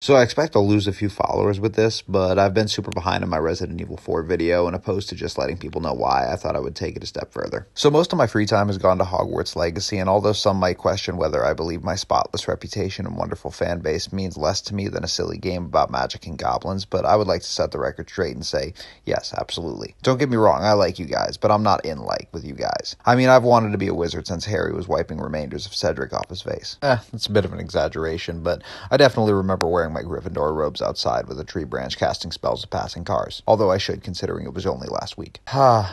So I expect I'll lose a few followers with this, but I've been super behind on my Resident Evil 4 video, and opposed to just letting people know why, I thought I would take it a step further. So most of my free time has gone to Hogwarts Legacy, and although some might question whether I believe my spotless reputation and wonderful fan base means less to me than a silly game about magic and goblins, but I would like to set the record straight and say, yes, absolutely. Don't get me wrong, I like you guys, but I'm not in like with you guys. I mean, I've wanted to be a wizard since Harry was wiping remainders of Cedric off his face. That's a bit of an exaggeration, but I definitely remember wearing my Gryffindor robes outside with a tree branch casting spells at passing cars. Although I should, considering it was only last week.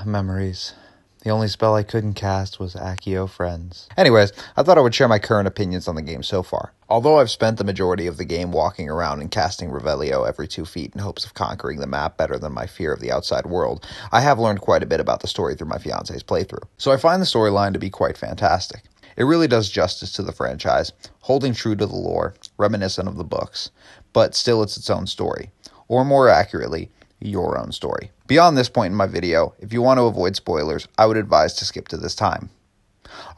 Memories. The only spell I couldn't cast was Accio Friends. Anyways, I thought I would share my current opinions on the game so far. Although I've spent the majority of the game walking around and casting Revelio every 2 feet in hopes of conquering the map better than my fear of the outside world, I have learned quite a bit about the story through my fiance's playthrough. So I find the storyline to be quite fantastic. It really does justice to the franchise, holding true to the lore, reminiscent of the books, but still it's its own story. Or more accurately, your own story. Beyond this point in my video, if you want to avoid spoilers, I would advise to skip to this time.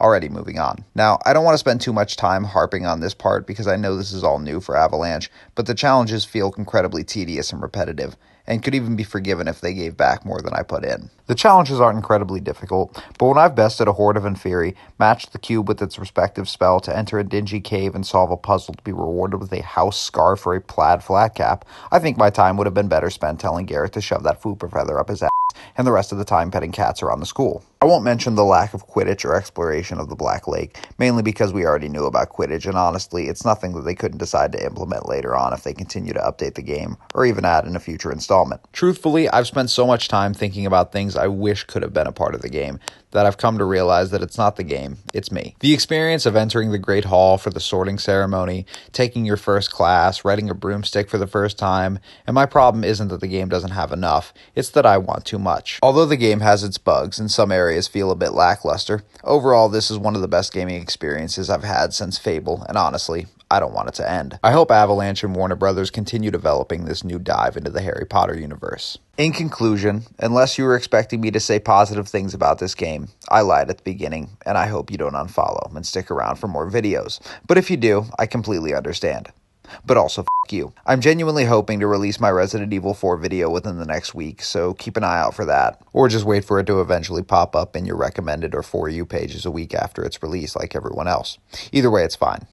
Alrighty, moving on. Now, I don't want to spend too much time harping on this part because I know this is all new for Avalanche, but the challenges feel incredibly tedious and repetitive, and could even be forgiven if they gave back more than I put in. The challenges aren't incredibly difficult, but when I've bested a horde of Inferi, matched the cube with its respective spell to enter a dingy cave and solve a puzzle to be rewarded with a house scarf or a plaid flat cap, I think my time would have been better spent telling Garrett to shove that fupa feather up his ass, and the rest of the time petting cats around the school. I won't mention the lack of Quidditch or exploration of the Black Lake, mainly because we already knew about Quidditch, and honestly, it's nothing that they couldn't decide to implement later on if they continue to update the game, or even add in a future installment. Truthfully, I've spent so much time thinking about things I wish could have been a part of the game, that I've come to realize that it's not the game, it's me. The experience of entering the Great Hall for the sorting ceremony, taking your first class, riding a broomstick for the first time, and my problem isn't that the game doesn't have enough, it's that I want too much. Although the game has its bugs and some areas feel a bit lackluster, overall this is one of the best gaming experiences I've had since Fable, and honestly, I don't want it to end. I hope Avalanche and Warner Brothers continue developing this new dive into the Harry Potter universe. In conclusion, unless you were expecting me to say positive things about this game, I lied at the beginning, and I hope you don't unfollow and stick around for more videos. But if you do, I completely understand. But also, f*** you. I'm genuinely hoping to release my Resident Evil 4 video within the next week, so keep an eye out for that. Or just wait for it to eventually pop up in your recommended or For You pages a week after it's released like everyone else. Either way, it's fine.